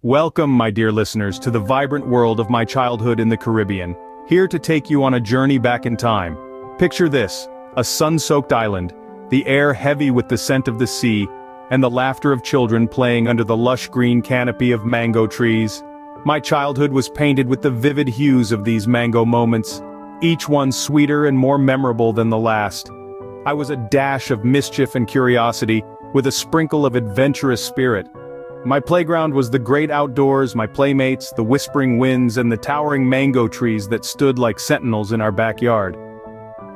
Welcome, my dear listeners, to the vibrant world of my childhood in the Caribbean. Here to take you on a journey back in time. Picture this, a sun-soaked island, the air heavy with the scent of the sea, and the laughter of children playing under the lush green canopy of mango trees. My childhood was painted with the vivid hues of these mango moments, each one sweeter and more memorable than the last. I was a dash of mischief and curiosity, with a sprinkle of adventurous spirit. My playground was the great outdoors, my playmates, the whispering winds, and the towering mango trees that stood like sentinels in our backyard.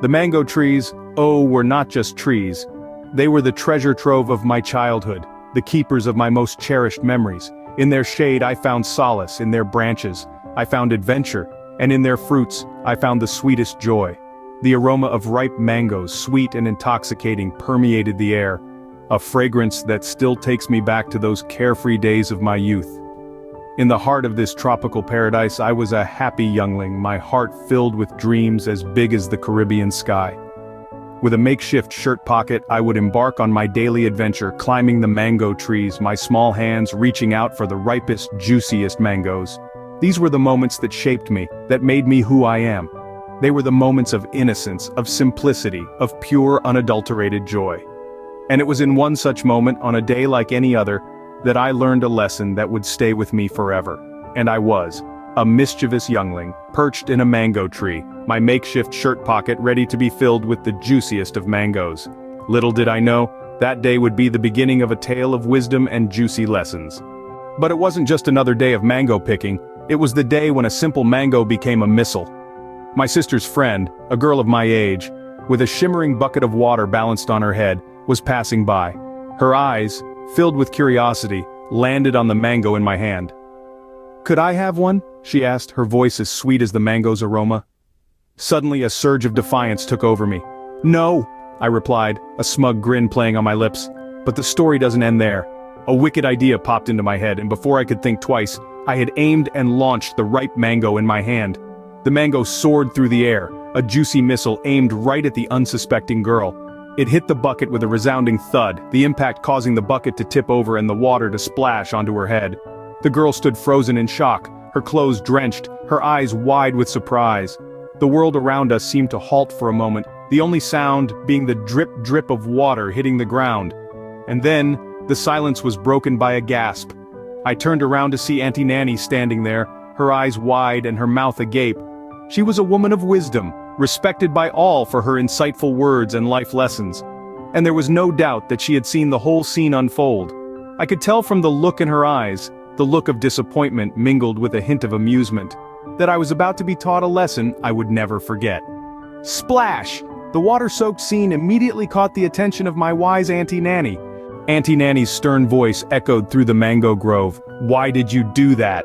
The mango trees, were not just trees. They were the treasure trove of my childhood, the keepers of my most cherished memories. In their shade I found solace, in their branches I found adventure, and in their fruits I found the sweetest joy. The aroma of ripe mangoes, sweet and intoxicating, permeated the air, a fragrance that still takes me back to those carefree days of my youth. In the heart of this tropical paradise I was a happy youngling, my heart filled with dreams as big as the Caribbean sky. With a makeshift shirt pocket I would embark on my daily adventure, climbing the mango trees, my small hands reaching out for the ripest, juiciest mangoes. These were the moments that shaped me, that made me who I am. They were the moments of innocence, of simplicity, of pure unadulterated joy. And it was in one such moment, on a day like any other, that I learned a lesson that would stay with me forever. And I was a mischievous youngling, perched in a mango tree, my makeshift shirt pocket ready to be filled with the juiciest of mangoes. Little did I know, that day would be the beginning of a tale of wisdom and juicy lessons. But it wasn't just another day of mango picking, it was the day when a simple mango became a missile. My sister's friend, a girl of my age, with a shimmering bucket of water balanced on her head, was passing by. Her eyes, filled with curiosity, landed on the mango in my hand. "Could I have one?" she asked, her voice as sweet as the mango's aroma. Suddenly a surge of defiance took over me. "No," I replied, a smug grin playing on my lips. But the story doesn't end there. A wicked idea popped into my head, and before I could think twice, I had aimed and launched the ripe mango in my hand. The mango soared through the air, a juicy missile aimed right at the unsuspecting girl. It hit the bucket with a resounding thud, the impact causing the bucket to tip over and the water to splash onto her head. The girl stood frozen in shock, her clothes drenched, her eyes wide with surprise. The world around us seemed to halt for a moment, the only sound being the drip-drip of water hitting the ground. And then, the silence was broken by a gasp. I turned around to see Auntie Nanny standing there, her eyes wide and her mouth agape. She was a woman of wisdom, respected by all for her insightful words and life lessons. And there was no doubt that she had seen the whole scene unfold. I could tell from the look in her eyes, the look of disappointment mingled with a hint of amusement, that I was about to be taught a lesson I would never forget. Splash! The water-soaked scene immediately caught the attention of my wise Auntie Nanny. Auntie Nanny's stern voice echoed through the mango grove. "Why did you do that?"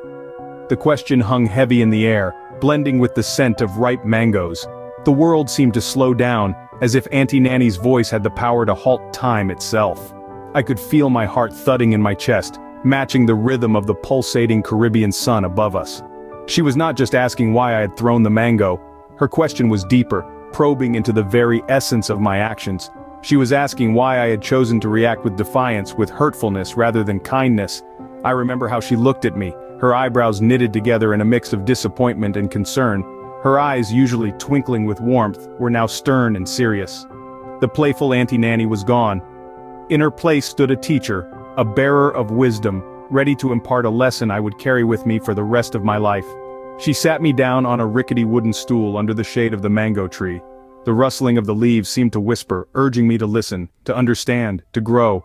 The question hung heavy in the air, blending with the scent of ripe mangoes. The world seemed to slow down, as if Auntie Nanny's voice had the power to halt time itself. I could feel my heart thudding in my chest, matching the rhythm of the pulsating Caribbean sun above us. She was not just asking why I had thrown the mango. Her question was deeper, probing into the very essence of my actions. She was asking why I had chosen to react with defiance, with hurtfulness rather than kindness. I remember how she looked at me, her eyebrows knitted together in a mix of disappointment and concern. Her eyes, usually twinkling with warmth, were now stern and serious. The playful Auntie Nanny was gone. In her place stood a teacher, a bearer of wisdom, ready to impart a lesson I would carry with me for the rest of my life. She sat me down on a rickety wooden stool under the shade of the mango tree. The rustling of the leaves seemed to whisper, urging me to listen, to understand, to grow.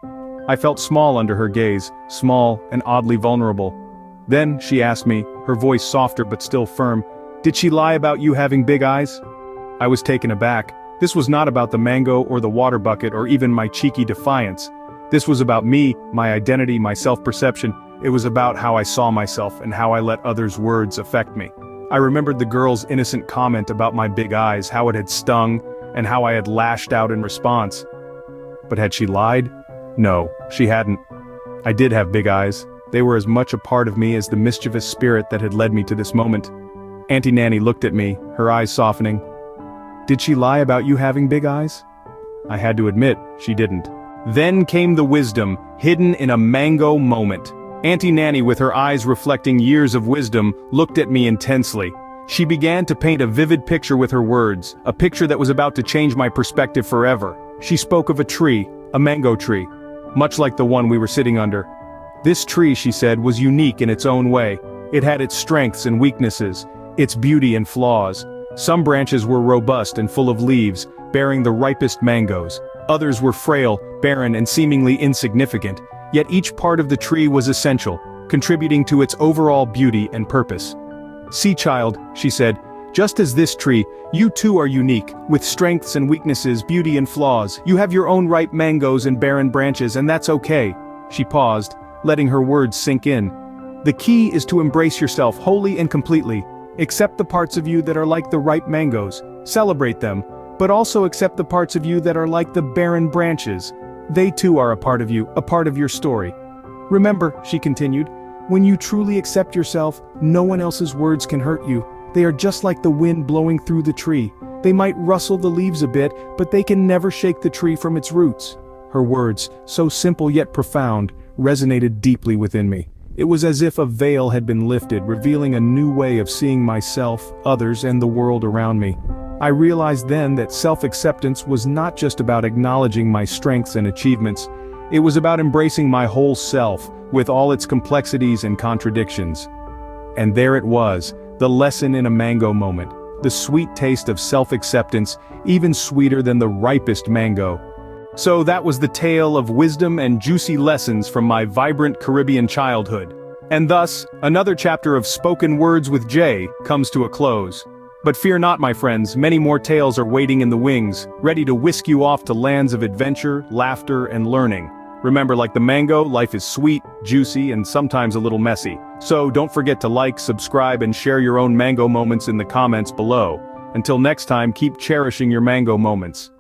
I felt small under her gaze, small and oddly vulnerable. Then, she asked me, her voice softer but still firm, "Did she lie about you having big eyes?" I was taken aback. This was not about the mango or the water bucket or even my cheeky defiance. This was about me, my identity, my self-perception. It was about how I saw myself and how I let others' words affect me. I remembered the girl's innocent comment about my big eyes, how it had stung, and how I had lashed out in response. But had she lied? No, she hadn't. I did have big eyes. They were as much a part of me as the mischievous spirit that had led me to this moment. Auntie Nanny looked at me, her eyes softening. "Did she lie about you having big eyes?" I had to admit, she didn't. Then came the wisdom, hidden in a mango moment. Auntie Nanny, with her eyes reflecting years of wisdom, looked at me intensely. She began to paint a vivid picture with her words, a picture that was about to change my perspective forever. She spoke of a tree, a mango tree, much like the one we were sitting under. This tree, she said, was unique in its own way. It had its strengths and weaknesses, its beauty and flaws. Some branches were robust and full of leaves, bearing the ripest mangoes. Others were frail, barren, and seemingly insignificant. Yet each part of the tree was essential, contributing to its overall beauty and purpose. "See, child," she said, "just as this tree, you too are unique, with strengths and weaknesses, beauty and flaws. You have your own ripe mangoes and barren branches, and that's okay." She paused, letting her words sink in. "The key is to embrace yourself wholly and completely. Accept the parts of you that are like the ripe mangoes, celebrate them, but also accept the parts of you that are like the barren branches. They too are a part of you, a part of your story. Remember," she continued, "when you truly accept yourself, no one else's words can hurt you. They are just like the wind blowing through the tree. They might rustle the leaves a bit, but they can never shake the tree from its roots." Her words, so simple yet profound, resonated deeply within me. It was as if a veil had been lifted, revealing a new way of seeing myself, others, and the world around me. I realized then that self-acceptance was not just about acknowledging my strengths and achievements. It was about embracing my whole self, with all its complexities and contradictions. And there it was, the lesson in a mango moment, the sweet taste of self-acceptance, even sweeter than the ripest mango. So that was the tale of wisdom and juicy lessons from my vibrant Caribbean childhood. And thus, another chapter of Spoken Words with Jay comes to a close. But fear not, my friends, many more tales are waiting in the wings, ready to whisk you off to lands of adventure, laughter, and learning. Remember, like the mango, life is sweet, juicy, and sometimes a little messy. So don't forget to like, subscribe, and share your own mango moments in the comments below. Until next time, keep cherishing your mango moments.